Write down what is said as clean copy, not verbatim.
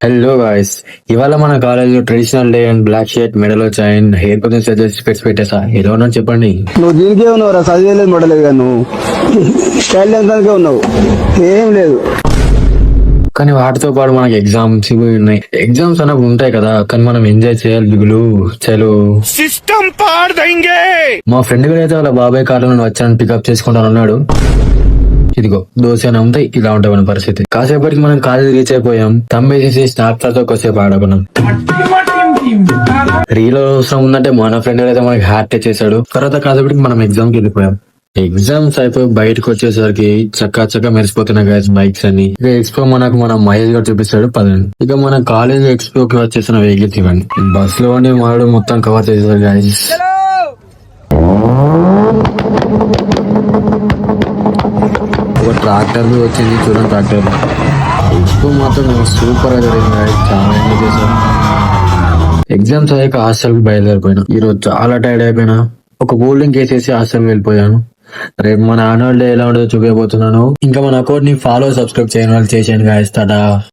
Hello guys, ఇవాళ మన college traditional day and black shirt, మెడలో చైన్, హెయిర్ కొంచెం సజెస్ట్ స్పెట్స్ పెట్టేసా. ఏదో ఉన్నాను చెప్పండి. నువ్వు దీనికే ఉన్నావు రా, చదివేలేదు మొడలేదు కానీ నువ్వు స్టైల్ డాన్సర్కే ఉన్నావు, ఏం లేదు. కానీ వాటితో పాటు మనకి ఎగ్జామ్స్ ఇవి ఉన్నాయి. ఎగ్జామ్స్ అనేవి ఉంటాయి కదా, కానీ మనం ఎంజాయ్ చేయాలి. దిగులు చలో సిస్టమ్ పాడదైంగే. మా ఫ్రెండ్ కూడా అయితే వాళ్ళ బాబాయ్ కార్లో వచ్చాను పికప్ చేసుకుంటాను అన్నాడు. ఇదిగో దోశ ఉంటాయి, ఇలా ఉంటాయి మన పరిస్థితి. కాసేపటికి మనం కాలేజ్ రీచ్ అయిపోయాం. తమ్మేసేసి స్నాప్చాట్ తో కొద్దిసేపు ఆడుకున్నాం. రీల్ అవసరం ఉందంటే మన ఫ్రెండ్ అయితే మనకి హ్యాట్ చేశాడు. తర్వాత కాసేపటికి మనం ఎగ్జామ్ కి వెళ్ళిపోయాం. ఎగ్జామ్స్ అయిపోయి బయటకు వచ్చేసరికి చక్కా మెరిసిపోతున్నాయి గైస్ బైక్స్ అని. ఇక ఎక్స్పో మనకు మన మహేష్ గారు చూపిస్తాడు పదండి. ఇక మన కాలేజ్ ఎక్స్పో కి వచ్చేసిన వెహికల్స్ ఇవ్వండి. బస్ లోనే వాడు మొత్తం కవర్ చేశారు గైస్. ఒక ట్రాక్టర్ వచ్చింది చూడండి. ట్రాక్టర్ ఎక్స్పో మాత్రం సూపర్ గా జరిగింది. చాలా ఎంజాయ్ చేశాను. ఎగ్జామ్స్ అయ్యాక హాస్టల్ కి బయలుదేరిపోయినా. ఈ రోజు చాలా టైర్డ్ అయిపోయినా. ఒక కూల్ డ్రింక్ వేసేసి హాస్టల్ వెళ్ళిపోయాను. రేపు మన యాన్యువల్ డే ఎలా ఉండదో చూపించబోతున్నాను. ఇంకా మన అకౌంట్ ని ఫాలో సబ్స్క్రైబ్ చేయని వాళ్ళు చేసేయండి గాయస్. టాటా.